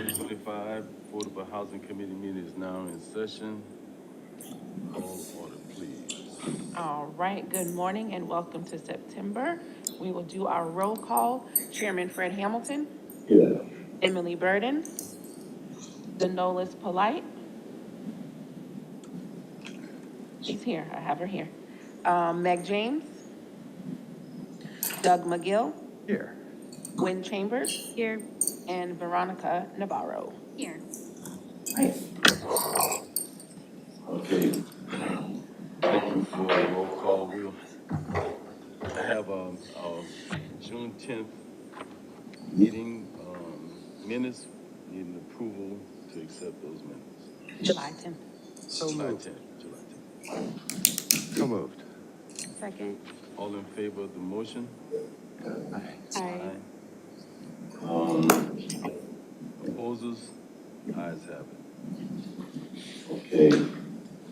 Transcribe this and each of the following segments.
2025 Affordable Housing Committee meeting is now in session. Call order, please. All right, good morning and welcome to September. We will do our roll call. Chairman Fred Hamilton, Here. Emily Burden, Denolis Polite. She's here, I have her here. Meg James, Doug McGill, Here. Wynn Chambers, Here. and Veronica Navarro. Here. Right. Okay. Thank you for the roll call. We'll have a June 10th meeting minutes. Need an approval to accept those minutes. July 10th. July 10th. So moved. Second. All in favor of the motion? Aye. Opposers? Ayes have it. Okay.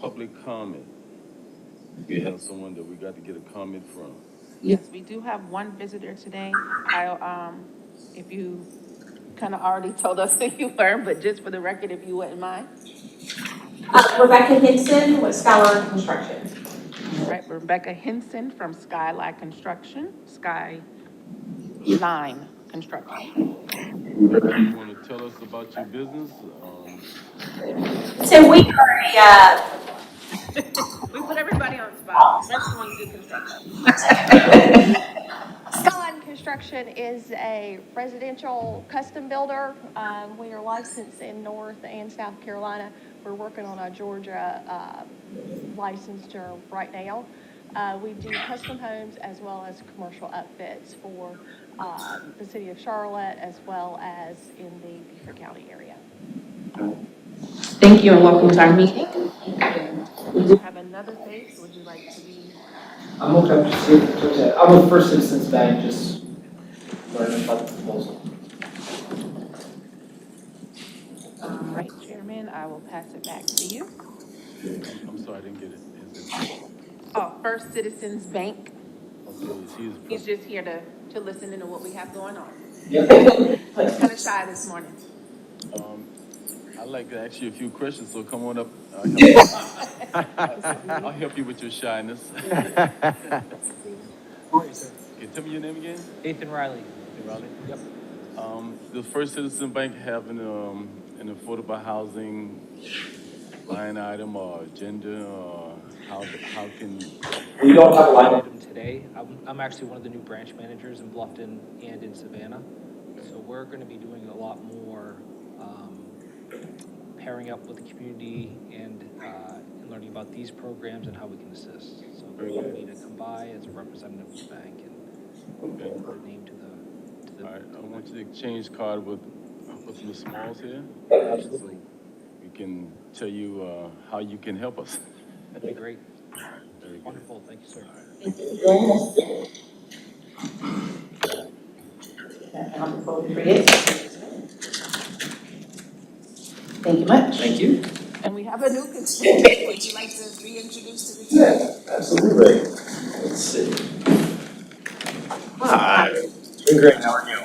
Public comment. We have someone that we got to get a comment from. Yes, we do have one visitor today. If you kind of already told us who you were, but just for the record, if you wouldn't mind. Rebecca Hinson with Scholar Construction. All right, Rebecca Henson from Skyline Construction, Skyline Construction. You want to tell us about your business? So we are We put everybody on the spot, especially when you do construction. Skyline Construction is a residential custom builder. We are licensed in North and South Carolina. We're working on a Georgia licensure right now. We do custom homes as well as commercial upfits for the city of Charlotte as well as in the Beaufort County area. Thank you and welcome to our meeting. We do have another face, would you like to be? I'm okay, I'm with First Citizens Bank, just learning about the proposal. All right, Chairman, I will pass it back to you. I'm sorry, I didn't get it. Is it? Oh, First Citizens Bank, Okay, he's just here to listen into what we have going on. Yep. He's kind of shy this morning. I'd like to ask you a few questions, so come on up. I'll help you with your shyness. How are you, sir? Okay, tell me your name again? Nathan Riley. Raleigh? Yep. Does First Citizen Bank have an affordable housing line item or agenda, or how can? We don't have a line item. Item today. I'm actually one of the new branch managers in Bluffton and in Savannah. So we're going to be doing a lot more pairing up with the community and learning about these programs and how we can assist. So we're going to need to come by as a representative of the bank and Okay. put a name to the. All right, I want you to exchange card with Ms. Smalls here. Absolutely. So we can tell you how you can help us. That'd be great. Very good. Wonderful. Thank you, sir. I'll move forward for it. Thank you much. Thank you. And we have a new constituent, would you like to be introduced to the team? Yeah, absolutely. Let's see. Hi. Doing great, how are you?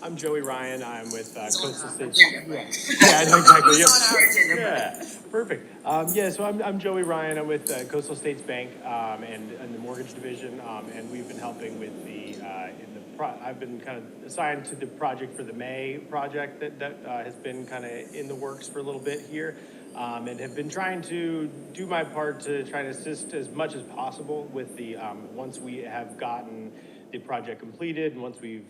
I'm Joey Ryan. I'm with Coastal States. Yeah, I know exactly. Yep. It's on our agenda. Yeah, perfect. So I'm Joey Ryan. I'm with Coastal States Bank and the mortgage division, and we've been helping with I've been kind of assigned to the project for the May project that has been kind of in the works for a little bit here, and have been trying to do my part to try to assist as much as possible with the once we have gotten the project completed and once we've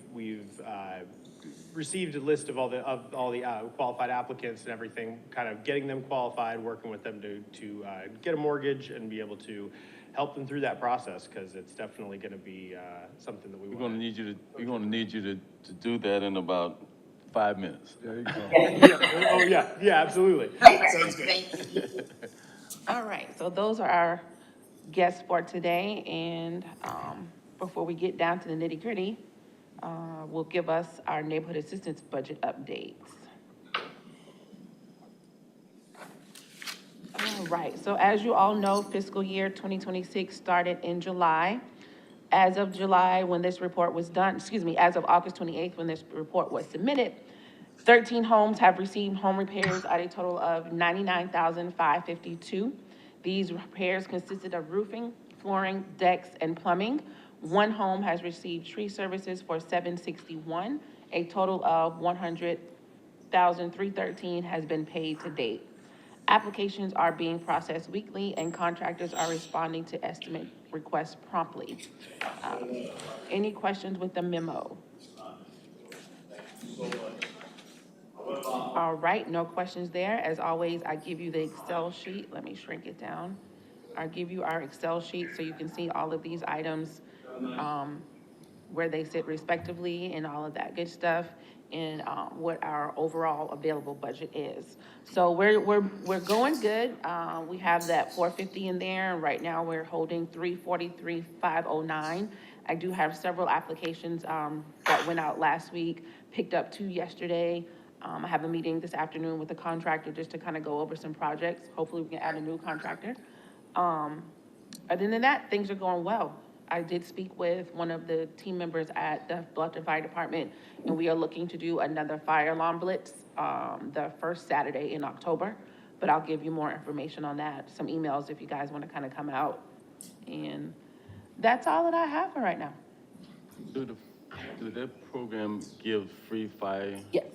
received a list of all the qualified applicants and everything, kind of getting them qualified, working with them to get a mortgage and be able to help them through that process, because it's definitely going to be something that we We're want. gonna need you to do that in about 5 minutes. There you go. Oh yeah, absolutely. All right, so those are our guests for today, and before we get down to the nitty gritty, will give us our neighborhood assistance budget updates. All right, so as you all know, fiscal year 2026 started in July. As of July, when this report was done, as of August 28th, when this report was submitted, 13 homes have received home repairs at a total of $99,552. These repairs consisted of roofing, flooring, decks, and plumbing. One home has received tree services for $761. A total of $100,313 has been paid to date. Applications are being processed weekly, and contractors are responding to estimate requests promptly. Any questions with the memo? All right, no questions there. As always, I give you the Excel sheet. Let me shrink it down. I give you our Excel sheet so you can see all of these items, where they sit respectively and all of that good stuff, and, what our overall available budget is. So we're going good. We have that 450 in there, and right now we're holding 343,509. I do have several applications, that went out last week, picked up 2 yesterday. I have a meeting this afternoon with the contractor just to kind of go over some projects. Hopefully we can add a new contractor. Other than that, things are going well. I did speak with one of the team members at the Bluffton Fire Department, and we are looking to do another fire alarm blitz, the first Saturday in October. But I'll give you more information on that, some emails if you guys want to kind of come out. And that's all that I have for right now. Do that program give free fire? Yes.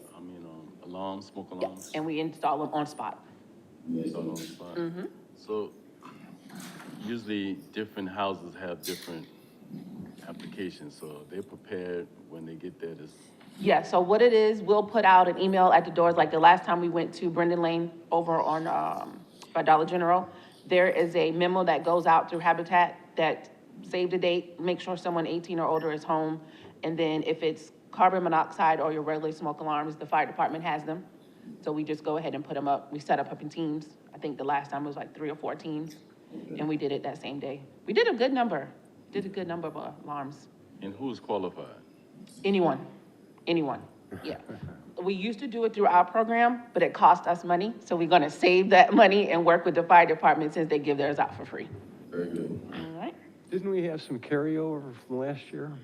Alarms, smoke Yes, alarms? and we install them on spot. It's all on the spot. So usually different houses have different applications, so they're prepared when they get there to. Yeah, so what it is, we'll put out an email at the doors, like the last time we went to Brendan Lane over on, by Dollar General. There is a memo that goes out through Habitat that save the date, make sure someone 18 or older is home. And then if it's carbon monoxide or your regular smoke alarms, the fire department has them. So we just go ahead and put them up. We set up in teams. I think the last time it was like 3 or 4 teams, and we did it that same day. We did a good number, of alarms. And who's qualified? Anyone, yeah. We used to do it through our program, but it cost us money, so we're gonna save that money and work with the fire department since they give theirs out for free. Very good. All right. Didn't we have some carryover from last year?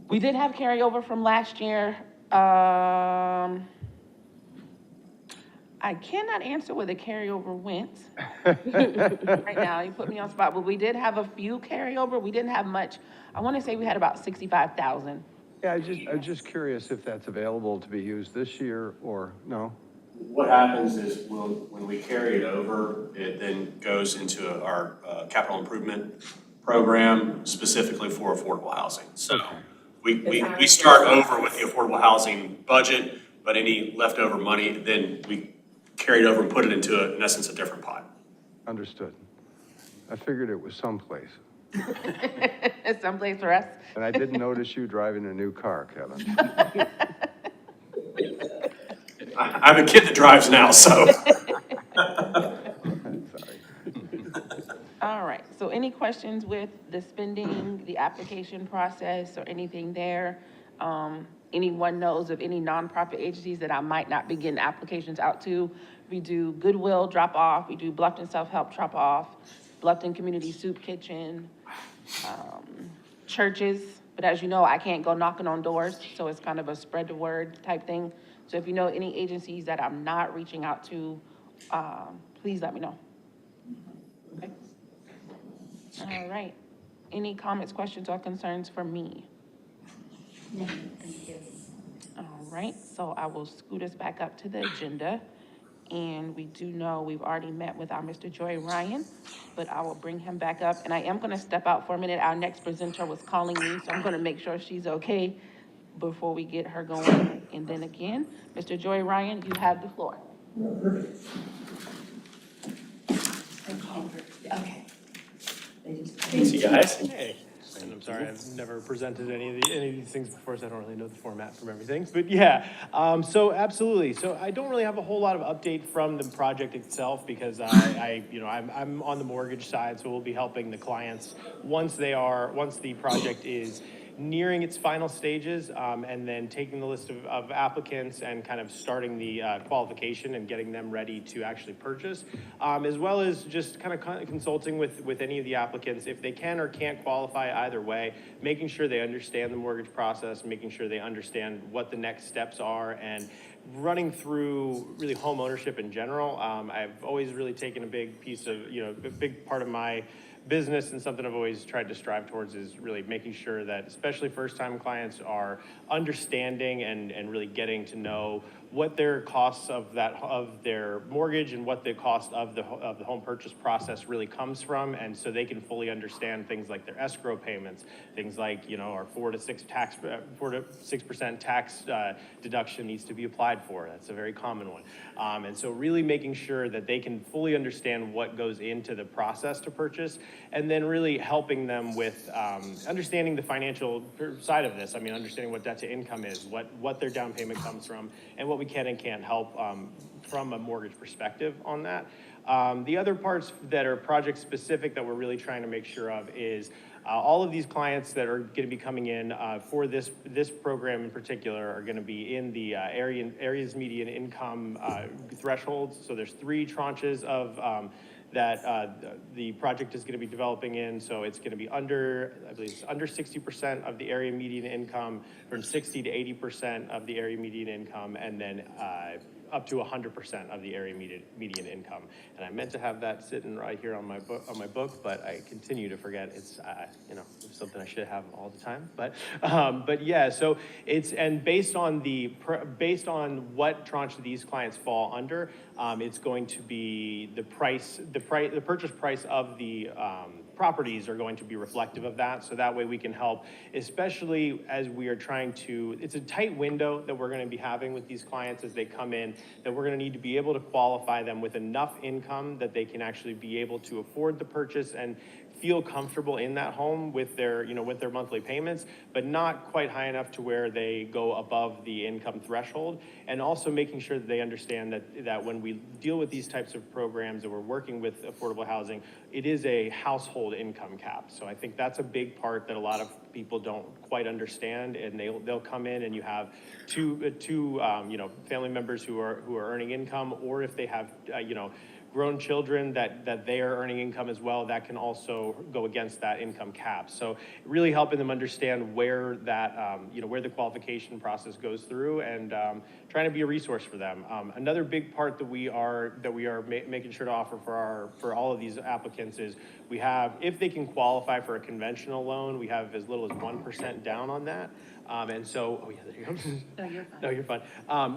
We did have carryover from last year. I cannot answer where the carryover went. Right now, you put me on spot, but we did have a few carryover. We didn't have much. I want to say we had about 65,000. Yeah, I was just curious if that's available to be used this year or no? What happens is when we carry it over, it then goes into our capital improvement program specifically for affordable housing. So we start over with the affordable housing budget, but any leftover money, then we carry it over and put it into, in essence, a different pot. Understood. I figured it was someplace. Someplace for us. And I didn't notice you driving a new car, Kevin. I have a kid that drives now, so. Sorry. All right, so any questions with the spending, the application process, or anything there? Anyone knows of any nonprofit agencies that I might not be getting applications out to? We do Goodwill drop off, we do Bluffton Self-Help drop off, Bluffton Community Soup Kitchen, churches, but as you know, I can't go knocking on doors, so it's kind of a spread the word type thing. So if you know any agencies that I'm not reaching out to, please let me know. Okay. All right. Any comments, questions, or concerns for me? No, thank you. All right, so I will scoot us back up to the agenda. And we do know we've already met with our Mr. Joy Ryan, but I will bring him back up. And I am gonna step out for a minute. Our next presenter was calling me, so I'm gonna make sure she's okay before we get her going. And then again, Mr. Joy Ryan, you have the floor. Okay. See you guys. Hey, and I'm sorry, I've never presented any of these things before, so I don't really know the format from everything. But yeah, so absolutely. So I don't really have a whole lot of update from the project itself because I'm on the mortgage side, so we'll be helping the clients once the project is nearing its final stages, and then taking the list of applicants and kind of starting the qualification and getting them ready to actually purchase, as well as just kind of consulting with any of the applicants if they can or can't qualify either way, making sure they understand the mortgage process, making sure they understand what the next steps are, and running through really home ownership in general. I've always really taken a big piece of, a big part of my business, and something I've always tried to strive towards is really making sure that especially first-time clients are understanding and really getting to know what their costs of their mortgage and what the cost of the home purchase process really comes from, and so they can fully understand things like their escrow payments, things like our 4 to 6% tax deduction needs to be applied for. That's a very common one, and so really making sure that they can fully understand what goes into the process to purchase, and then really helping them with understanding the financial side of this. I mean, understanding what debt to income is, what their down payment comes from, and what we can and can't help from a mortgage perspective on that. The other parts that are project specific that we're really trying to make sure of is all of these clients that are going to be coming in for this program in particular are going to be in the area's median income thresholds. So there's 3 tranches of that the project is going to be developing in. So it's going to be I believe it's under 60% of the area median income, from 60 to 80% of the area median income, and then up to 100% of the area median income. And I meant to have that sitting right here on my book, but I continue to forget. It's something I should have all the time. But yeah, so it's, and based on what tranche these clients fall under, it's going to be the purchase price of the properties are going to be reflective of that. So that way we can help, especially as we are trying to, it's a tight window that we're going to be having with these clients as they come in, that we're going to need to be able to qualify them with enough income that they can actually be able to afford the purchase and feel comfortable in that home with their, with their monthly payments, but not quite high enough to where they go above the income threshold. And also making sure that they understand that when we deal with these types of programs and we're working with affordable housing, it is a household income cap. So I think that's a big part that a lot of people don't quite understand, and they'll come in and you have two family members who are earning income, or if they have grown children that they are earning income as well, that can also go against that income cap. So really helping them understand where that, where the qualification process goes through, and trying to be a resource for them. Another big part that we are making sure to offer for all of these applicants is we have, if they can qualify for a conventional loan, we have as little as 1% down on that. And so, oh yeah, there you go. No, you're fine. No, you're fine.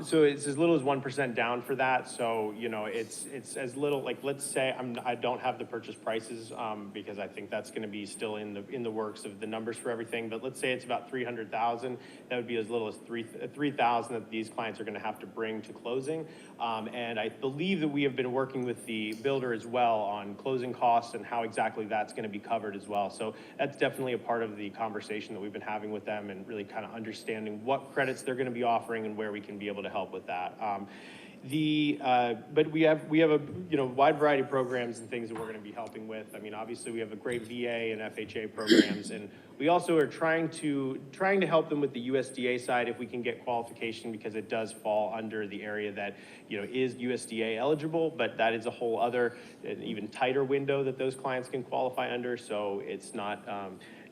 So it's as little as 1% down for that. So, it's as little, like, let's say I don't have the purchase prices, because I think that's going to be still in the works of the numbers for everything. But let's say it's about 300,000. That would be as little as 3,000 that these clients are going to have to bring to closing. And I believe that we have been working with the builder as well on closing costs and how exactly that's going to be covered as well. So that's definitely a part of the conversation that we've been having with them, and really kind of understanding what credits they're going to be offering and where we can be able to help with that. But we have a wide variety of programs and things that we're going to be helping with. I mean, obviously we have a great VA and FHA programs, and we also are trying to help them with the USDA side if we can get qualification, because it does fall under the area that is USDA eligible, but that is a whole other, even tighter window that those clients can qualify under. So it's not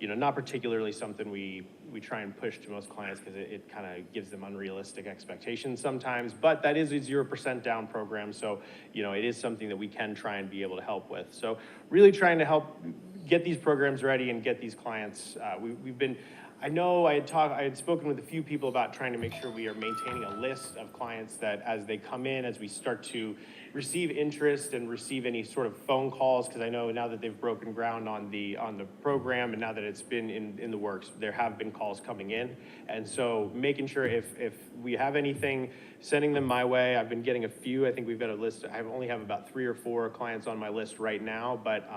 not particularly something we try and push to most clients, because it kind of gives them unrealistic expectations sometimes. But that is a 0% down program, so it is something that we can try and be able to help with. So really trying to help get these programs ready and get these clients. I know I had spoken with a few people about trying to make sure we are maintaining a list of clients that as they come in, as we start to receive interest and receive any sort of phone calls, because I know now that they've broken ground on the program, and now that it's been in the works, there have been calls coming in. And so making sure if we have anything, sending them my way. I've been getting a few. I think we've got a list. I only have about 3 or 4 clients on my list right now, but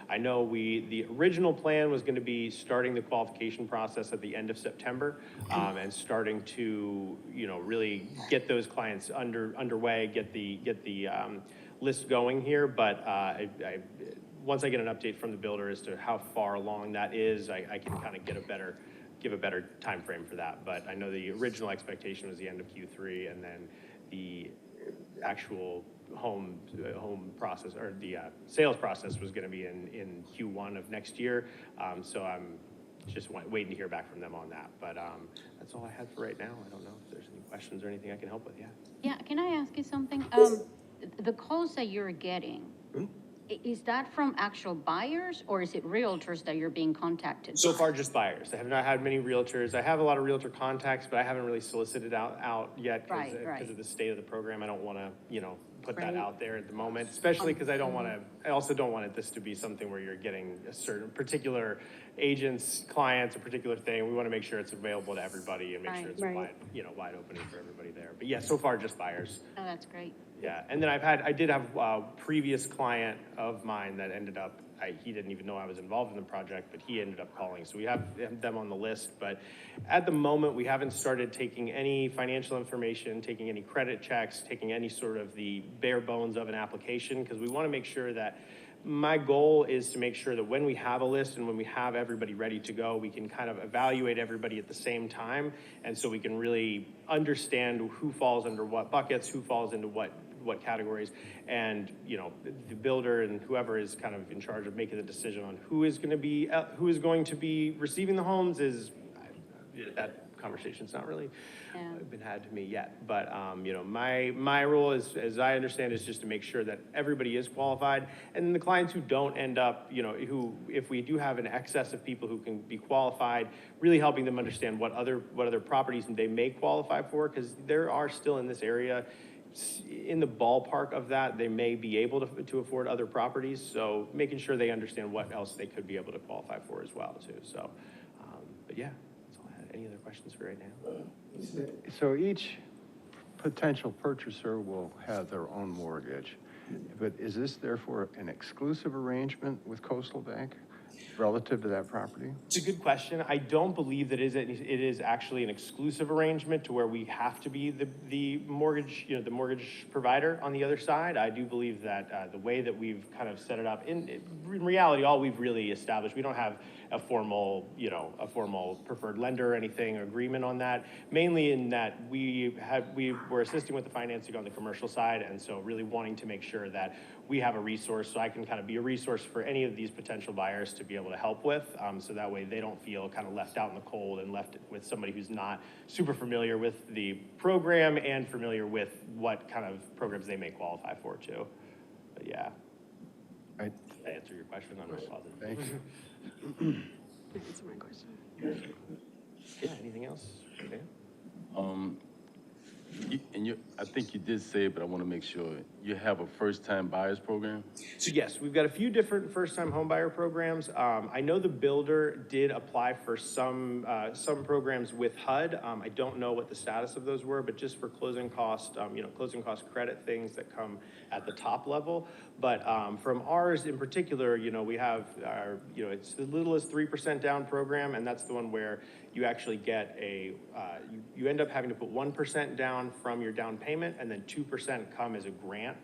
I know the original plan was going to be starting the qualification process at the end of September, and starting to really get those clients underway, get the list going here. But once I get an update from the builder as to how far along that is, I can kind of get a better give a better time frame for that. But I know the original expectation was the end of Q3, and then the actual home process, or the sales process was gonna be in Q1 of next year. So I'm just waiting to hear back from them on that. But that's all I had for right now. I don't know if there's any questions or anything I can help with, yeah. Yeah, can I ask you something? The calls that you're getting, is that from actual buyers or is it realtors that you're being contacted? So far, just buyers. I have not had many realtors. I have a lot of realtor contacts, but I haven't really solicited out yet because Right. of the state of the program. I don't want to, put that Right. out there at the moment, especially because I also don't want this to be something where you're getting a certain particular agents, clients, a particular thing. We want to make sure it's available to everybody and make sure it's Right. wide opening for everybody there. But yeah, so far, just buyers. Oh, that's great. Yeah, and then I did have a previous client of mine that ended up, he didn't even know I was involved in the project, but he ended up calling. So we have them on the list, but at the moment, we haven't started taking any financial information, taking any credit checks, taking any sort of the bare bones of an application, because we want to make sure that my goal is to make sure that when we have a list and when we have everybody ready to go, we can kind of evaluate everybody at the same time. And so we can really understand who falls under what buckets, who falls into what categories, and the builder and whoever is kind of in charge of making the decision on who is going to be receiving the homes is that conversation's not really been had to me yet. But my role is, as I understand, is just to make sure that everybody is qualified, and the clients who don't end up, who, if we do have an excess of people who can be qualified, really helping them understand what other properties they may qualify for, because there are still in this area, in the ballpark of that, they may be able to afford other properties. So making sure they understand what else they could be able to qualify for as well too. So, but yeah, that's all I had. Any other questions for right now? So each potential purchaser will have their own mortgage, but is this therefore an exclusive arrangement with Coastal Bank relative to that property? It's a good question. I don't believe that it is actually an exclusive arrangement to where we have to be the mortgage, the mortgage provider on the other side. I do believe that the way that we've kind of set it up, in reality, all we've really established, we don't have a formal preferred lender or anything, or agreement on that, mainly in that we were assisting with the financing on the commercial side, and so really wanting to make sure that we have a resource, so I can kind of be a resource for any of these potential buyers to be able to help with, so that way they don't feel kind of left out in the cold and left with somebody who's not super familiar with the program and familiar with what kind of programs they may qualify for too. But yeah. Right. Did I answer your question? I'm not positive. Thank you. That's my question. Yeah, anything else? Okay. I think you did say it, but I want to make sure, you have a first-time buyers program? So yes, we've got a few different first-time homebuyer programs. I know the builder did apply for some programs with HUD. I don't know what the status of those were, but just for closing cost, closing cost credit things that come at the top level. But from ours in particular, we have our, it's as little as 3% down program, and that's the one where you actually get you end up having to put 1% down from your down payment, and then 2% come as a grant.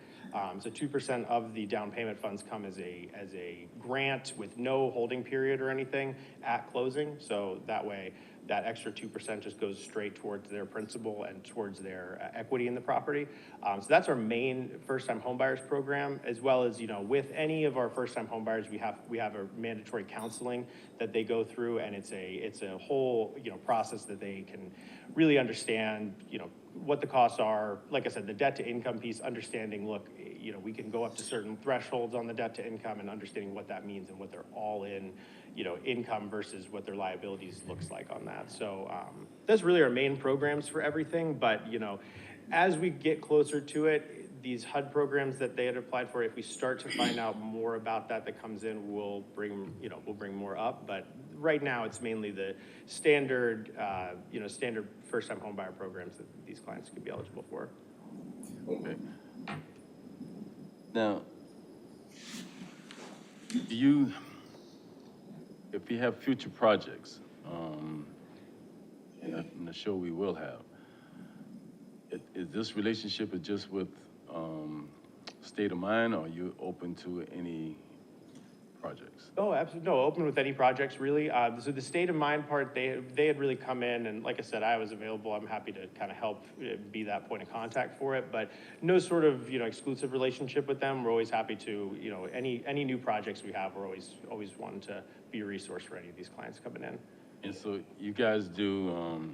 So 2% of the down payment funds come as a grant with no holding period or anything at closing. So that way, that extra 2% just goes straight towards their principal and towards their equity in the property. So that's our main first-time homebuyers program, as well as, with any of our first-time homebuyers, we have a mandatory counseling that they go through, and it's a whole, process that they can really understand, what the costs are. Like I said, the debt to income piece, understanding, look, we can go up to certain thresholds on the debt to income, and understanding what that means and what their all-in, income versus what their liabilities looks like on that. So that's really our main programs for everything. But, as we get closer to it, these HUD programs that they had applied for, if we start to find out more about that comes in, we'll bring more up. But right now, it's mainly the standard first-time homebuyer programs that these clients could be eligible for. Okay. Now, if you have future projects, and I'm sure we will have, is this relationship just with State of Mind, or are you open to any projects? Oh, absolutely, no, open with any projects, really. So the state of mind part, they had really come in, and like I said, I was available. I'm happy to kind of help be that point of contact for it, but no sort of, exclusive relationship with them. We're always happy to, any new projects we have, we're always wanting to be a resource for any of these clients coming in. And so you guys do,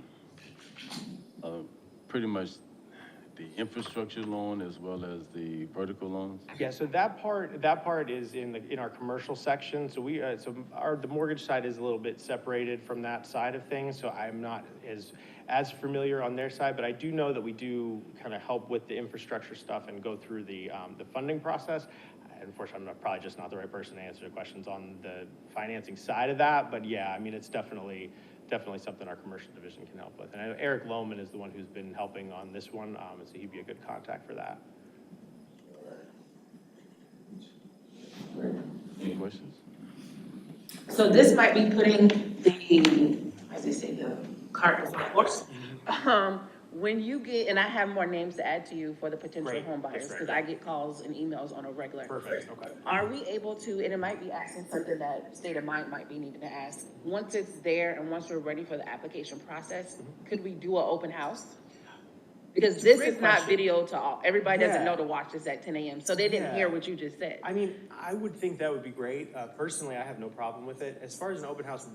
pretty much the infrastructure loan as well as the vertical loans? Yeah, so that part is in our commercial section. So the mortgage side is a little bit separated from that side of things. So I'm not as familiar on their side, but I do know that we do kind of help with the infrastructure stuff and go through the funding process. Unfortunately, I'm probably just not the right person to answer the questions on the financing side of that, but yeah, I mean, it's definitely something our commercial division can help with. And I know Eric Lohman is the one who's been helping on this one, so he'd be a good contact for that. Any questions? So this might be putting the, as they say, the cart before the horse. When you get, and I have more names to add to you for the potential Great. home buyers, That's because great. I get calls and emails on a regular. Perfect, okay. Are we able to, and it might be asking something that State of Mind might be needing to ask, once it's there and once we're ready for the application process, could we do an open house? Because this Great is not question. video to all, everybody doesn't Yeah. know to watch this at 10 a.m., so they didn't Yeah. hear what you just said. I mean, I would think that would be great. Personally, I have no problem with it. As far as an open house,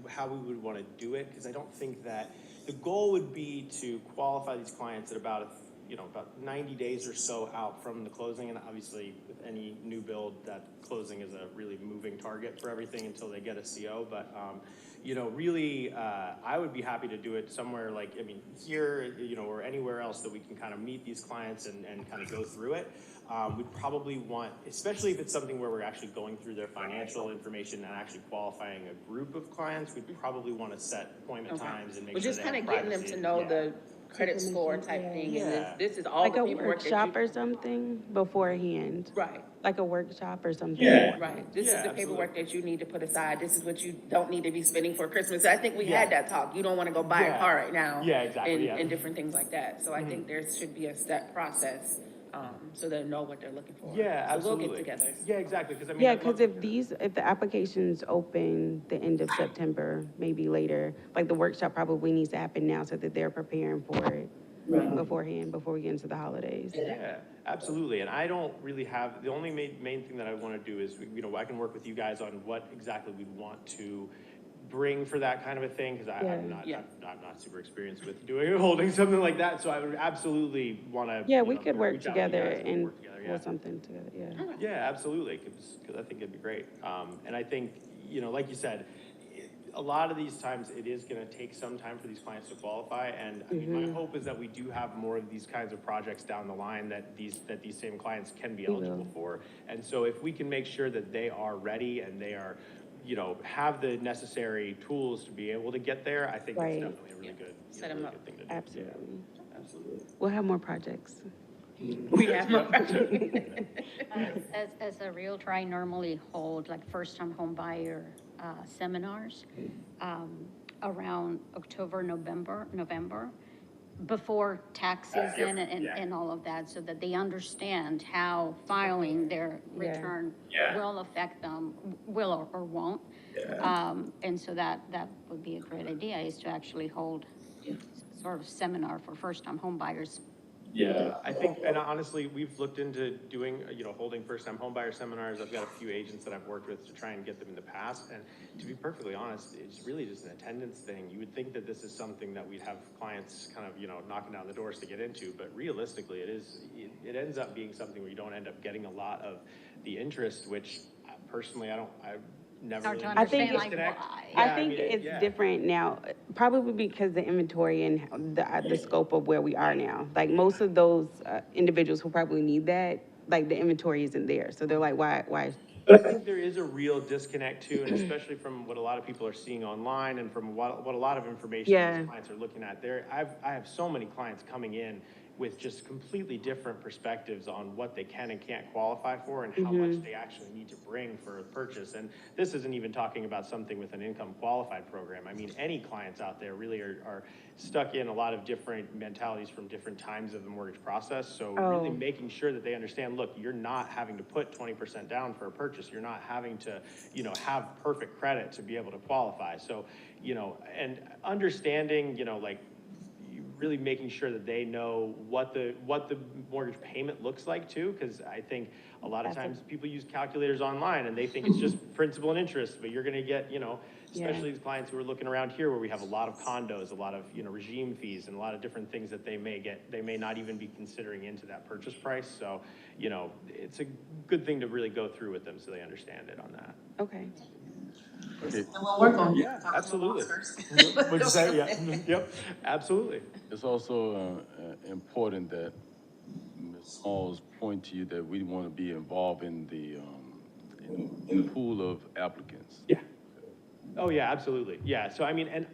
how we would want to do it, because I don't think that, the goal would be to qualify these clients at about 90 days or so out from the closing. And obviously, with any new build, that closing is a really moving target for everything until they get a CO. But, really, I would be happy to do it somewhere here, or anywhere else that we can kind of meet these clients and kind of go through it. We'd probably want, especially if it's something where we're actually going through their financial information and actually qualifying a group of clients, we'd probably want to set appointment times and make But sure just they have kind of getting them privacy. to know Yeah. the credit score type thing, Yeah. and this is all Like the a paperwork that workshop you. or something beforehand, Right, like a workshop or something. Yeah. right. This is Yeah, the paperwork that you need to put aside. This is what you don't need to be spending for Christmas. I think we had Yeah. that talk. You don't want to go buy a Yeah. car right now. Yeah, exactly, And, yeah. and different things like that. So I think there should be a step process, so they know what they're looking for. Yeah, So absolutely. we'll get together. Yeah, exactly, because I mean. Yeah, I'd love because to- if the applications open the end of September, maybe later, like the workshop probably needs to happen now so that they're preparing for it beforehand, before we get into the holidays. Yeah, absolutely. And I don't really have, the only main thing that I want to do is, I can work with you guys on what exactly we'd want to bring for that kind of a thing, because I'm not super experienced with holding something like that. So I would absolutely want to. Yeah, we could work reach out to you together guys and work together, or something together, yeah. Yeah, absolutely, because I think it'd be great. And I think, like you said, a lot of these times, it is gonna take some time for these clients to qualify, and I mean, my hope is that we do have more of these kinds of projects down the line that these same clients can be eligible for. And so if we can make sure that they are ready and they are, have the necessary tools to be able to get there, I think it's Right. definitely a really good, Set 'em really up. good thing to do. Absolutely. Yeah, absolutely. We'll have more projects. We have more. As a realtor, I normally hold like first-time home buyer seminars around October, November, before tax season and all of that, so that they understand how filing their return will affect them, will or won't. And so that would be a great idea, is to actually hold sort of seminar for first-time home buyers. Yeah, I think, and honestly, we've looked into doing, holding first-time homebuyer seminars. I've got a few agents that I've worked with to try and get them in the past. And to be perfectly honest, it's really just an attendance thing. You would think that this is something that we'd have clients kind of, knocking down the doors to get into, but realistically, it ends up being something where you don't end up getting a lot of the interest, which personally, I've never Hard really to understand, understood like, disconnect. why. Yeah, I think mean, it's yeah. different now, probably because the inventory and the scope of where we are now. Like most of those individuals who probably need that, like the inventory isn't there. So they're like, why? But I think there is a real disconnect too, and especially from what a lot of people are seeing online and from what a lot of information Yeah. these clients are looking at. I have so many clients coming in with just completely different perspectives on what they can and can't qualify for and how much they actually need to bring for a purchase. And this isn't even talking about something with an income qualified program. I mean, any clients out there really are stuck in a lot of different mentalities from different times of the mortgage process. So really making sure that they understand, look, you're not having to put 20% down for a purchase. You're not having to, have perfect credit to be able to qualify. So, and understanding, like, really making sure that they know what the mortgage payment looks like too, because I think a lot of times people use calculators online and they think it's just principal and interest, but you're gonna get, especially these clients who are looking around here where we have a lot of condos, a lot of, regime fees and a lot of different things that they may not even be considering into that purchase price. So, it's a good thing to really go through with them so they understand it on that. Okay. Okay, And we'll work on. Yeah, absolutely. What'd you say? Yeah, yep, absolutely. it's also, important that Ms. Hall's point to you that we want to be involved in the, in the pool of applicants. Yeah. Oh, yeah, absolutely. Yeah, so I mean, and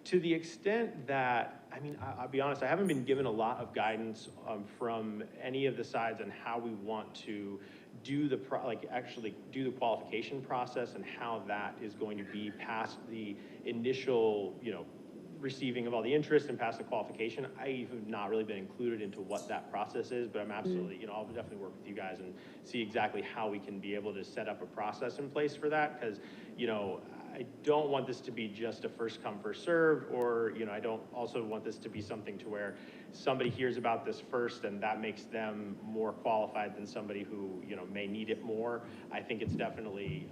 to the extent that, I'll be honest, I haven't been given a lot of guidance from any of the sides on how we want to do actually do the qualification process and how that is going to be past the initial, receiving of all the interest and past the qualification. I have not really been included into what that process is, but I'm absolutely, I'll definitely work with you guys and see exactly how we can be able to set up a process in place for that, because, I don't want this to be just a first come, first served, or, I don't also want this to be something to where somebody hears about this first and that makes them more qualified than somebody who, may need it more. I think it's definitely,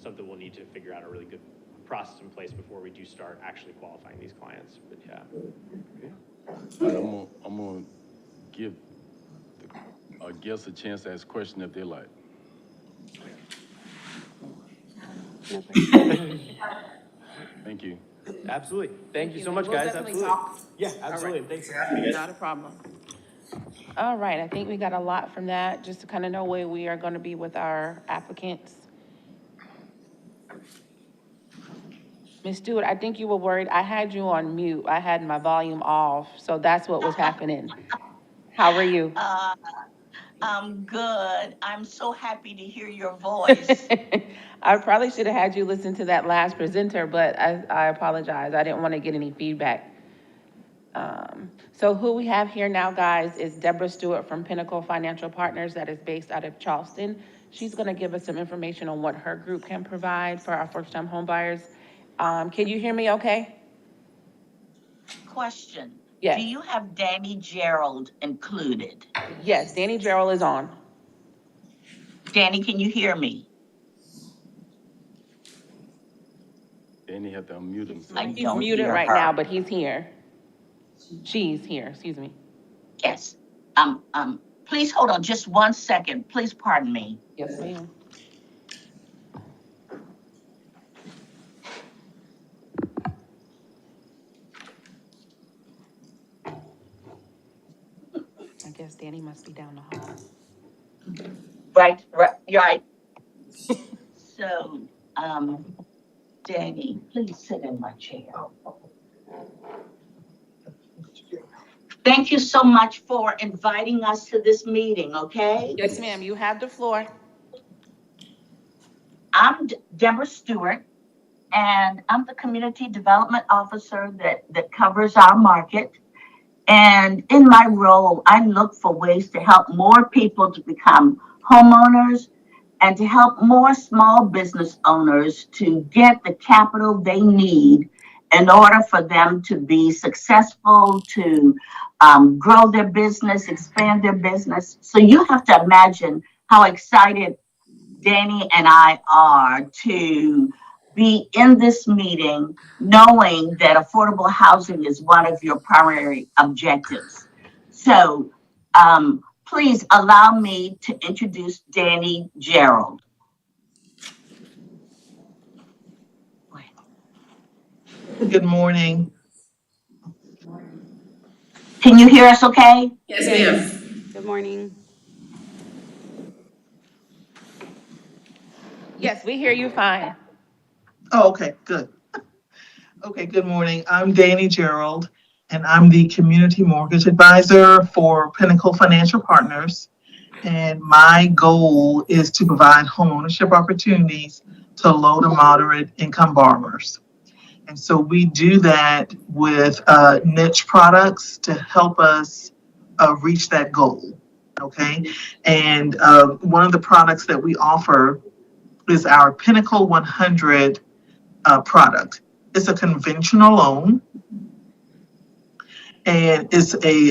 something we'll need to figure out a really good process in place before we do start actually qualifying these clients, but yeah. All right, I'm gonna give our guests a chance to ask questions if they like. No question. Thank you. Absolutely. Thank you so much, We'll guys. definitely Absolutely. talk. Yeah, absolutely. Thanks for having me. Not a problem. All right, I think we got a lot from that, just to kind of know where we are gonna be with our applicants. Ms. Stewart, I think you were worried. I had you on mute. I had my volume off, so that's what was happening. How are you? I'm good. I'm so happy to hear your voice. I probably should have had you listen to that last presenter, but I apologize. I didn't want to get any feedback. So who we have here now, guys, is Deborah Stewart from Pinnacle Financial Partners that is based out of Charleston. She's going to give us some information on what her group can provide for our first-time home buyers. Can you hear me okay? Question. Yes. Do you have Danny Gerald included? Yes, Danny Gerald is on. Danny, can you hear me? Danny have to unmute himself. I He's don't muted hear right her. now, but he's here. She's here, excuse me. Yes. Please hold on just 1 second. Please pardon me. Yes, ma'am. I guess Danny must be down the hall. Right, you're right. So, Danny, please sit in my chair. Thank you so much for inviting us to this meeting, okay? Yes, ma'am, you have the floor. I'm Deborah Stewart, and I'm the Community Development Officer that covers our market. And in my role, I look for ways to help more people to become homeowners and to help more small business owners to get the capital they need in order for them to be successful, to grow their business, expand their business. So you have to imagine how excited Danny and I are to be in this meeting knowing that affordable housing is one of your primary objectives. So please allow me to introduce Danny Gerald. Good morning. Can you hear us okay? Yes, ma'am. Good morning. Yes, we hear you fine. Oh, okay, good. Okay, good morning. I'm Danny Gerald, and I'm the Community Mortgage Advisor for Pinnacle Financial Partners. And my goal is to provide homeownership opportunities to low to moderate income borrowers. And so we do that with niche products to help us reach that goal. Okay. And one of the products that we offer is our Pinnacle 100 product. It's a conventional loan, and it's a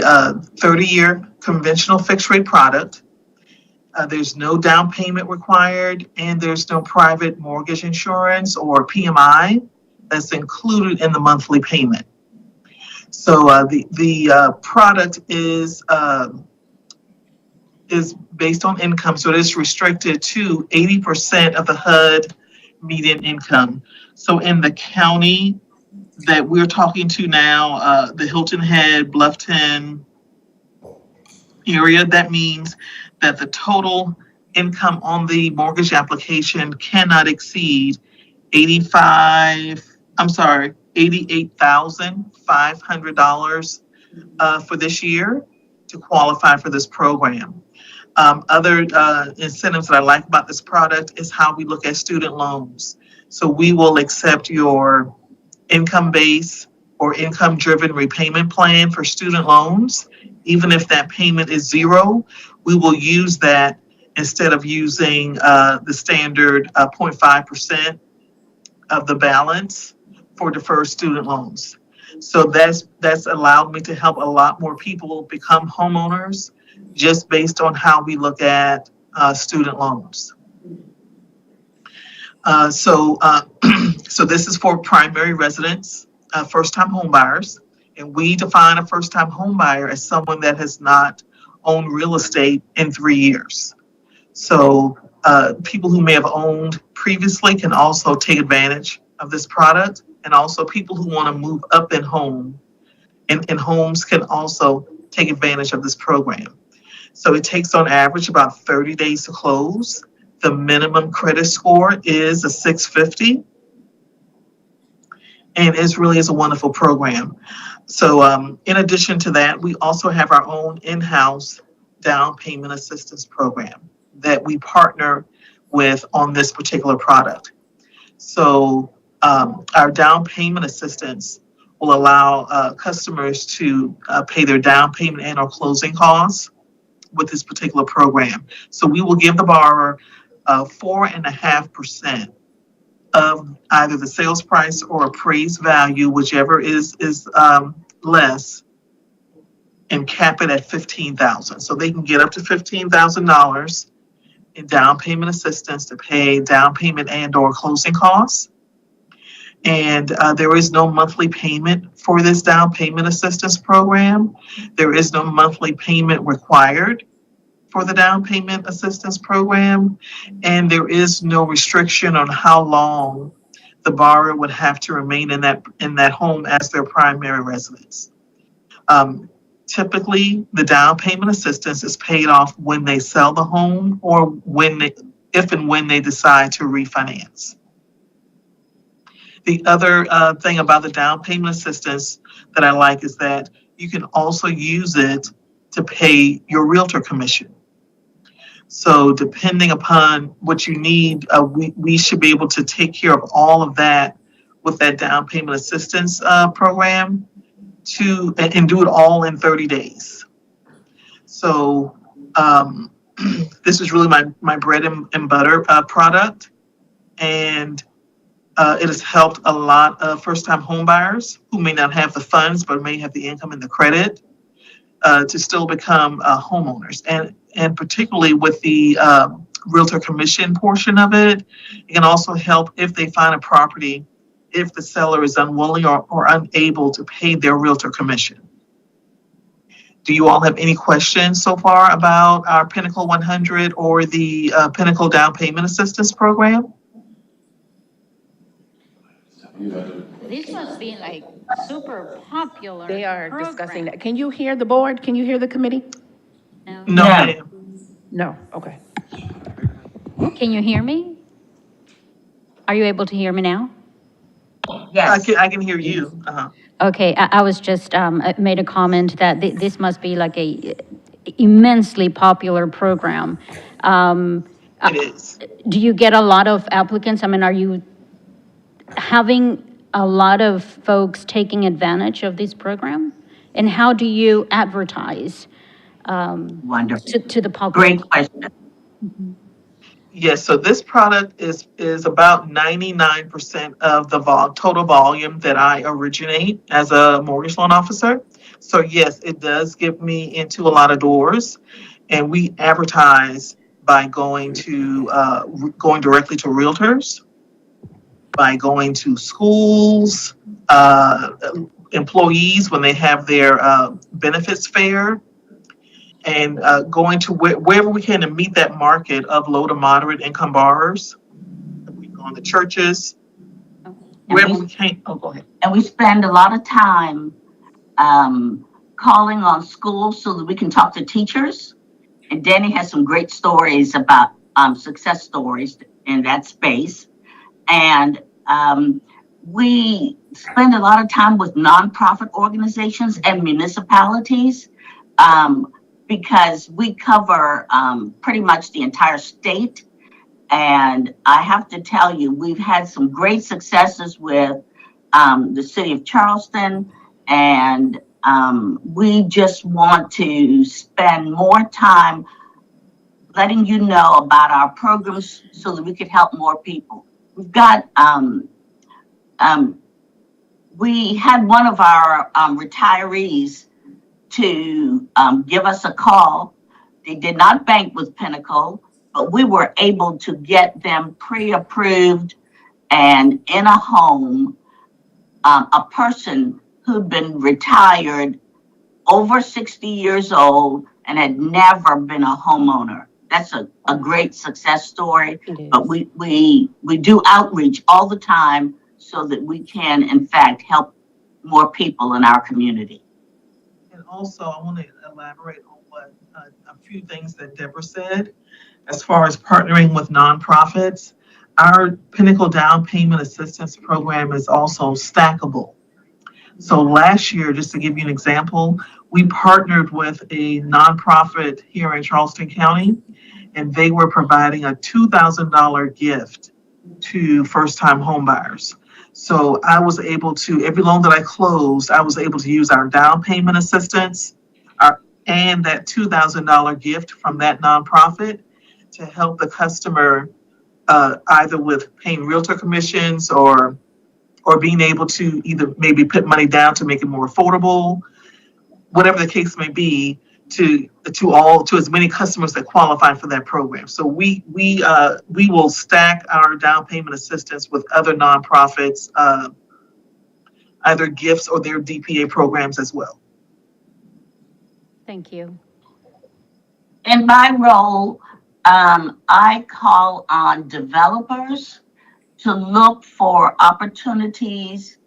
30-year conventional fixed rate product. There's no down payment required, and there's no private mortgage insurance or PMI that's included in the monthly payment. So the product is based on income, so it is restricted to 80% of the HUD median income. So in the county that we're talking to now, the Hilton Head, Bluffton area, that means that the total income on the mortgage application cannot exceed $88,500 for this year to qualify for this program. Other incentives that I like about this product is how we look at student loans. So we will accept your income base or income driven repayment plan for student loans. Even if that payment is zero, we will use that instead of using the standard 0.5% of the balance for deferred student loans. So that's allowed me to help a lot more people become homeowners just based on how we look at student loans. So this is for primary residents, first-time home buyers, and we define a first-time home buyer as someone that has not owned real estate in 3 years. So people who may have owned previously can also take advantage of this product, and also people who want to move up in homes can also take advantage of this program. So it takes on average about 30 days to close. The minimum credit score is a 650, and it really is a wonderful program. So in addition to that, we also have our own in-house down payment assistance program that we partner with on this particular product. So our down payment assistance will allow customers to pay their down payment and or closing costs with this particular program. So we will give the borrower 4.5% of either the sales price or appraised value, whichever is less, and cap it at $15,000. So they can get up to $15,000 in down payment assistance to pay down payment and or closing costs. And there is no monthly payment for this down payment assistance program. There is no monthly payment required for the down payment assistance program. And there is no restriction on how long the borrower would have to remain in that home as their primary residence. Typically, the down payment assistance is paid off when they sell the home or if and when they decide to refinance. The other thing about the down payment assistance that I like is that you can also use it to pay your realtor commission. So depending upon what you need, we should be able to take care of all of that with that down payment assistance program and do it all in 30 days. So this is really my bread and butter product. And it has helped a lot of first-time home buyers who may not have the funds but may have the income and the credit to still become homeowners. And particularly with the realtor commission portion of it, it can also help if they find a property if the seller is unwilling or unable to pay their realtor commission. Do you all have any questions so far about our Pinnacle 100 or the Pinnacle Down Payment Assistance Program? This must be like super popular. They are program. discussing that. Can you hear the board? Can you hear the committee? No. No, ma'am. No, okay. Can you hear me? Are you able to hear me now? I can hear you. Okay, I was just, made a comment that this must be like a immensely popular program. It is. Do you get a lot of applicants? I mean, are you having a lot of folks taking advantage of this program? And how do you advertise Wonderful. to the public? Great question. Yes, so this product is about 99% of the total volume that I originate as a mortgage loan officer. So yes, it does get me into a lot of doors, and we advertise by going directly to realtors, by going to schools, employees when they have their benefits fair, and going to wherever we can to meet that market of low to moderate income borrowers. We go into churches, wherever we can. Oh, go ahead. And we spend a lot of time calling on schools so that we can talk to teachers. And Danny has some great stories about success stories in that space. And we spend a lot of time with nonprofit organizations and municipalities because we cover pretty much the entire state. And I have to tell you, we've had some great successes with the city of Charleston, and we just want to spend more time letting you know about our programs so that we could help more people. We've got, we had one of our retirees to give us a call. They did not bank with Pinnacle, but we were able to get them pre-approved and in a home, a person who'd been retired over 60 years old and had never been a homeowner. That's a great success story, but we do outreach all the time so that we can, in fact, help more people in our community. And also, I want to elaborate on what a few things that Deborah said. As far as partnering with nonprofits, our Pinnacle Down Payment Assistance Program is also stackable. So last year, just to give you an example, we partnered with a nonprofit here in Charleston County, and they were providing a $2,000 gift to first-time homebuyers. So I was able to, every loan that I closed, I was able to use our down payment assistance and that $2,000 gift from that nonprofit to help the customer either with paying realtor commissions or being able to either maybe put money down to make it more affordable, whatever the case may be, to as many customers that qualify for that program. So we will stack our down payment assistance with other nonprofits, either gifts or their DPA programs as well. Thank you. In my role, I call on developers to look for opportunities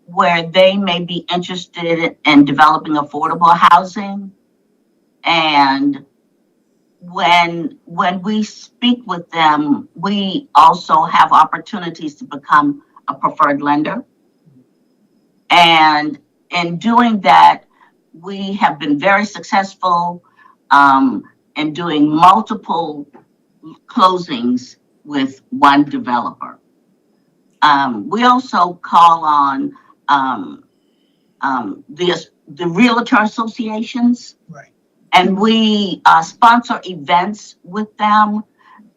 where they may be interested in developing affordable housing. And when we speak with them, we also have opportunities to become a preferred lender. And in doing that, we have been very successful in doing multiple closings with one developer. We also call on the realtor associations. Right. And we sponsor events with them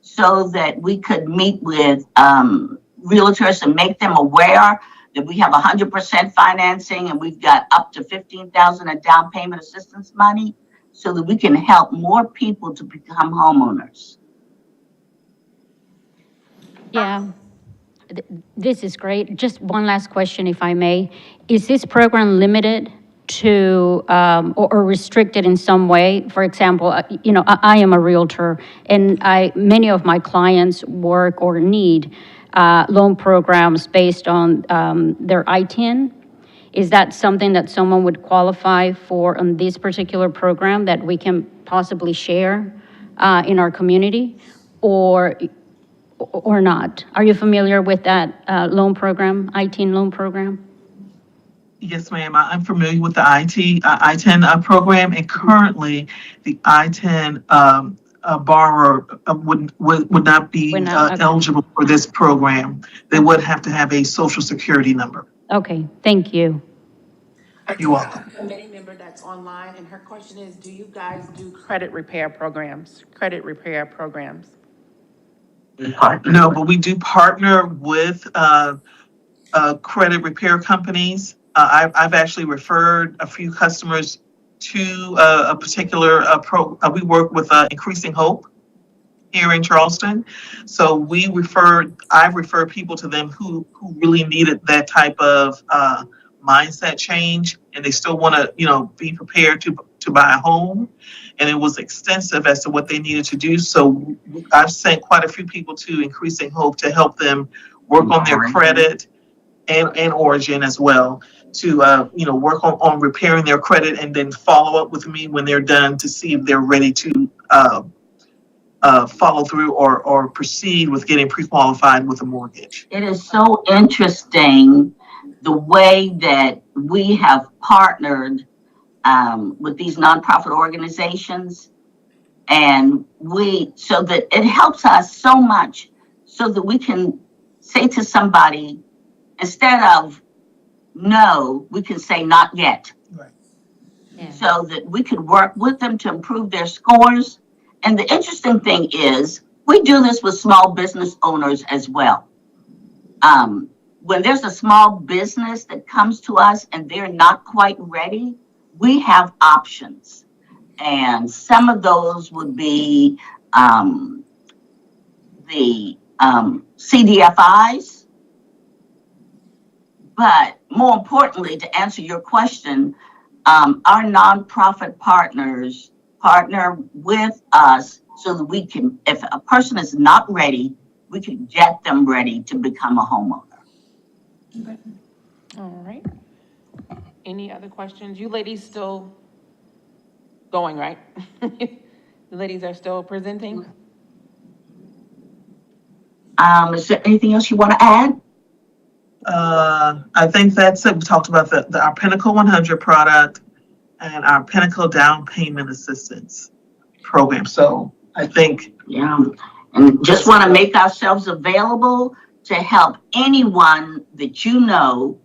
so that we could meet with realtors and make them aware that we have 100% financing and we've got up to $15,000 in down payment assistance money so that we can help more people to become homeowners. Yeah, this is great. Just one last question, if I may. Is this program limited to or restricted in some way? For example, I am a realtor, and many of my clients work or need loan programs based on their ITIN. Is that something that someone would qualify for on this particular program that we can possibly share in our community, or not? Are you familiar with that loan program, ITIN loan program? Yes, ma'am. I'm familiar with the I-10 program, and currently the I-10 borrower would not be We're not, okay. eligible for this program. They would have to have a social security number. Okay, thank you. You're welcome. Committee member that's online, and her question is, do you guys do credit repair programs? Credit repair programs? No, but we do partner with credit repair companies. I've actually referred a few customers to a particular we work with Increasing Hope here in Charleston. So I refer people to them who really needed that type of mindset change, and they still want to, be prepared to buy a home. And it was extensive as to what they needed to do. So I've sent quite a few people to Increasing Hope to help them work on their credit and Origin as well, to work on repairing their credit, and then follow up with me when they're done to see if they're ready to follow through or proceed with getting pre-qualified with a mortgage. It is so interesting the way that we have partnered with these nonprofit organizations, and so that it helps us so much, so that we can say to somebody, instead of no, we can say not yet. Right. Yeah. So that we could work with them to improve their scores. And the interesting thing is, we do this with small business owners as well. When there's a small business that comes to us and they're not quite ready, we have options. And some of those would be the CDFIs. But more importantly, to answer your question, our nonprofit partners partner with us so that we can, if a person is not ready, we can get them ready to become a homeowner. All right. Any other questions? You ladies still going, right? The ladies are still presenting? Is there anything else you want to add? I think that's it. We talked about our Pinnacle 100 product and our Pinnacle Down Payment Assistance program. So I think. Yeah, and just want to make ourselves available to help anyone that you know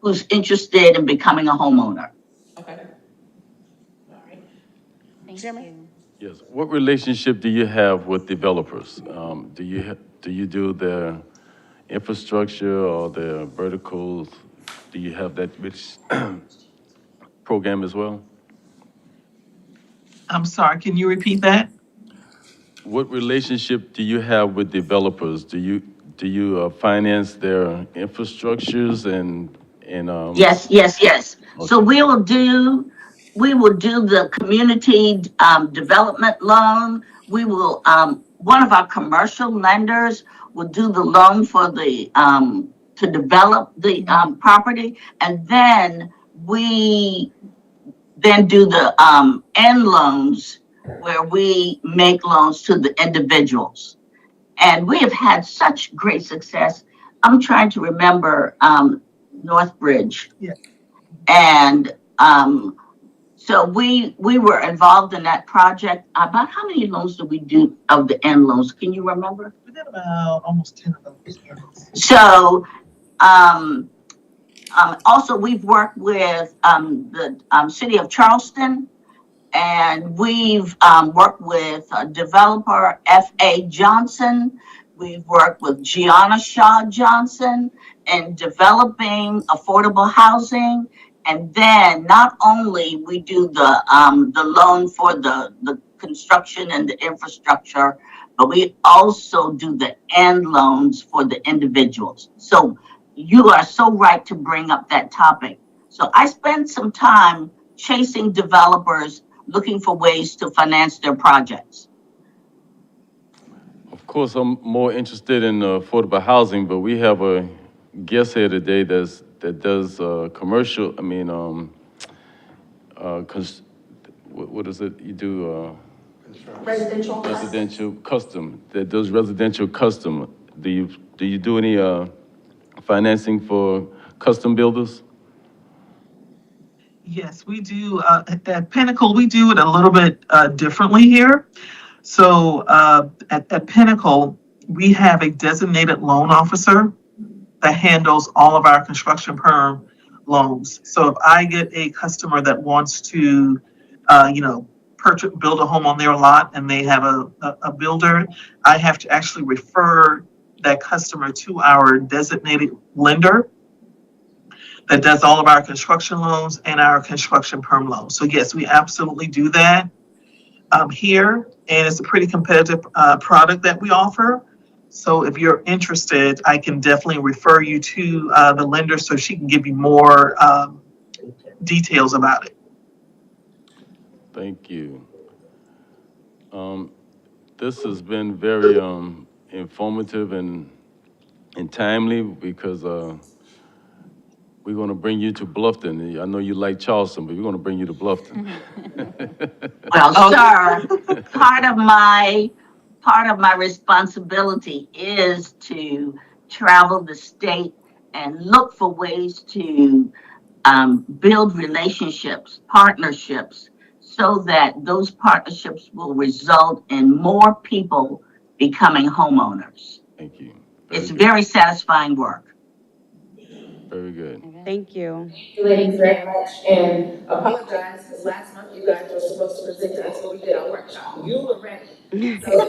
who's interested in becoming a homeowner. Okay. All right. Thank Chairman? you. Yes, what relationship do you have with developers? Do you do their infrastructure or their verticals? Do you have that rich program as well? I'm sorry, can you repeat that? What relationship do you have with developers? Do you finance their infrastructures and Yes. So Okay. we will do the community development loan. We will, one of our commercial lenders will do the loan for the, to develop the property. And then we then do the end loans, where we make loans to the individuals. And we have had such great success. I'm trying to remember Northbridge. Yeah. And so we were involved in that project. About how many loans did we do of the end loans? Can you remember? We did about almost 10 of those. So also we've worked with the city of Charleston, and we've worked with developer F.A. Johnson. We've worked with Gianna Shaw Johnson in developing affordable housing. And then not only we do the loan for the construction and the infrastructure, but we also do the end loans for the individuals. So you are so right to bring up that topic. So I spent some time chasing developers, looking for ways to finance their projects. Of course, I'm more interested in affordable housing, but we have a guest here today that does commercial. I mean, what is it you do? Residential. Residential custom. That does residential custom. Do you do any financing for custom builders? Yes, we do. At Pinnacle, we do it a little bit differently here. So at Pinnacle, we have a designated loan officer that handles all of our construction perm loans. So if I get a customer that wants to, purchase, build a home on their lot and they have a builder, I have to actually refer that customer to our designated lender that does all of our construction loans and our construction perm loans. So yes, we absolutely do that here, and it's a pretty competitive product that we offer. So if you're interested, I can definitely refer you to the lender so she can give you more details about it. Thank you. This has been very, informative and timely because, we're gonna bring you to Bluffton. I know you like Charleston, but we're gonna bring you to Bluffton. Well, sir, part of my responsibility is to travel the state and look for ways to build relationships, partnerships, so that those partnerships will result in more people becoming homeowners. Thank you. It's very satisfying work. Very good. Thank you. Thank you, ladies, very much, and apologize, because last month you guys were supposed to present to us when we did our workshop. You were ready. So, you were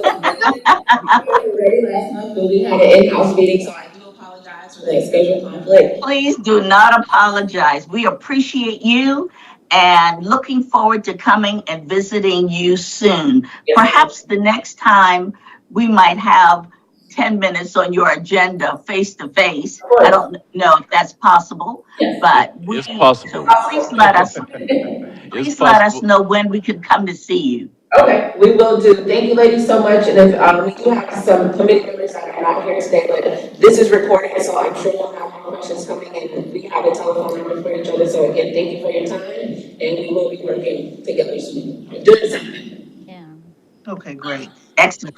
ready last month, but we had an in-house meeting, so I do apologize for that schedule conflict. Please do not apologize. We appreciate you and looking forward to coming and visiting you soon. Yes. Perhaps the next time we might have 10 minutes on your agenda face to face. I don't know if that's possible, but It's possible. so please let us It's let us possible. know when we could come to see you. Okay, we will do. Thank you, ladies, so much. And if, we do have some committee members that are not here today, but this is recorded, so I'm sure you'll have more questions coming in. We have a telephone number for each other. So again, thank you for your time, and we will be working together soon. Doing something. Yeah. Okay, great. Excellent.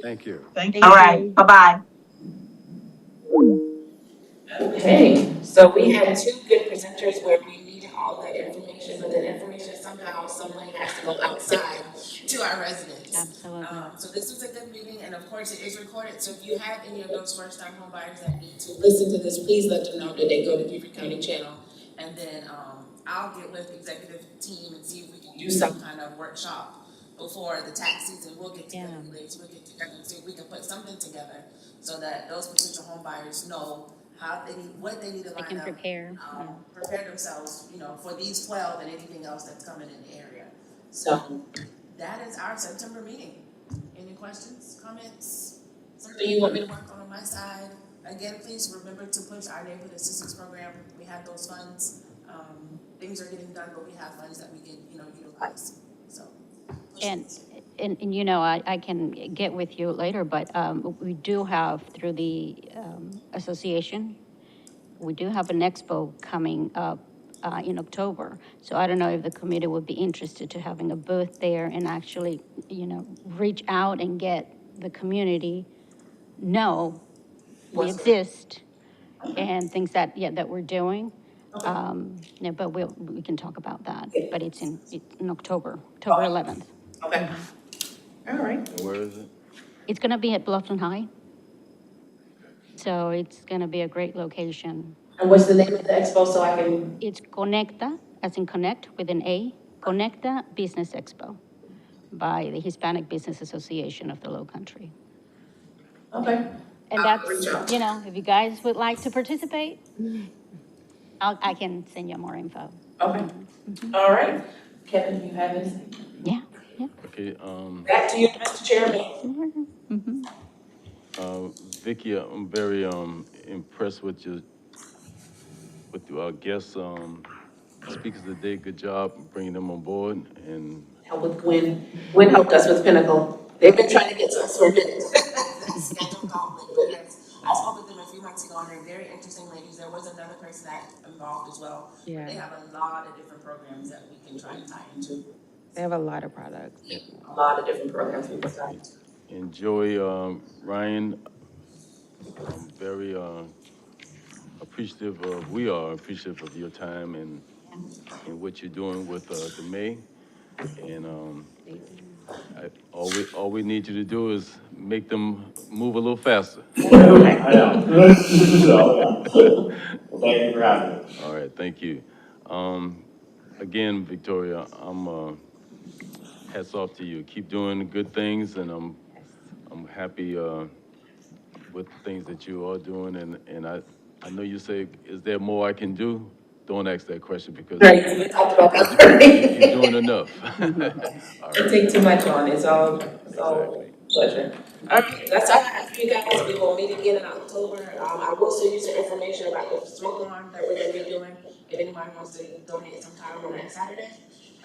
Thank you. Thank you. All right, bye-bye. Okay, so we had two good presenters where we needed all that information, but that information somehow, some way has to go outside to our residents. Absolutely. So this was a good meeting, and of course it is recorded, so if you have any of those first-time home buyers that need to listen to this, please let them know that they go to Beaufort County Channel. And then, I'll get with the executive team and see if we can do some kind of workshop before the tax season. We'll get together, ladies, we'll get together and see if we can put something together so that those potential home buyers know how they need, what they need to They line can up. prepare. Prepare themselves, for these 12 and anything else that's coming in the area. So that is our September meeting. Any questions, comments? Something you want me to work on my side? Again, please remember to push our neighborhood assistance program. We have those funds. Things are getting done, but we have funds that we can, utilize. So. And I can get with you later, but we do have, through the association, we do have an expo coming up in October. So I don't know if the committee would be interested to having a booth there and actually, reach out and get the community know we exist and things that we're doing. But we can talk about that. But it's in October 11th. Okay. All right. And where is it? It's gonna be at Bluffton High. So it's gonna be a great location. And what's the name of the expo so I can? It's Conecta, as in connect with an A, Conecta Business Expo by the Hispanic Business Association of the Low Country. Okay. And that's, if you guys would like to participate, I can send you more info. Okay. All right. Kevin, do you have anything? Yeah. Okay, Back to you, Mr. Chairman. Vicky, I'm very, impressed with our guests, speakers today. Good job bringing them on board and. Help with Gwen. Gwen helped us with Pinnacle. They've been trying to get to us for a minute. Schedule conflict, but yes, I spoke with them a few months ago, and they're very interesting ladies. There was another person that involved as well. Yeah. They have a lot of different programs that we can try to tie into. They have a lot of products. A lot of different programs we can tie into. Enjoy, Ryan. I'm very, appreciative we are appreciative of your time and and what you're doing with, the May. And, all we need you to do is make them move a little faster. I know. So, yeah. Well, thank you for having me. All right, thank you. Again, Victoria, hats off to you. Keep doing good things, and I'm happy, with the things that you are doing, and I know you say, is there more I can do? Don't ask that question because Right, we talked about that already. you're doing enough. All Don't right, take too much on, it's all exactly. pleasure. Okay, that's all I have for you guys, we will meet again in October, I will send you some information about the smoke alarm that we're gonna be doing, if anybody wants to donate some time on that Saturday.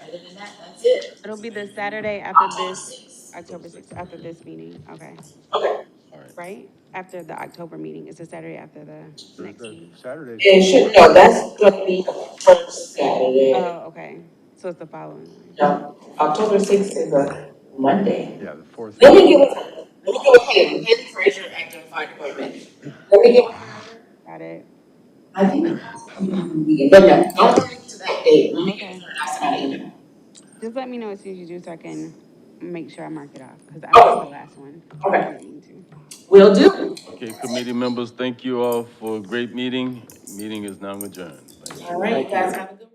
Other than that, that's it. It'll be the Saturday after October this, 6th. October sixth, after this meeting, okay, Okay, All right. right? After the October meeting, it's the Saturday after the next meeting. Saturday. and should, no, that's gonna be the first Saturday. Oh, okay, so it's the following one. No, October 6th is a Monday. Yeah, the fourth. Let me get with Haley Frazier, acting fire department. Let me get with her. Got it, I think. But no, don't bring it to that date, let me get with her, and I'll send out an email. just let me know as soon as you do so I can make sure I mark it off, because I missed the last one. Okay. I didn't mean to. Will do. Okay, committee members, thank you all for a great meeting. Meeting is now adjourned. Thank you. All right, guys, have a good one.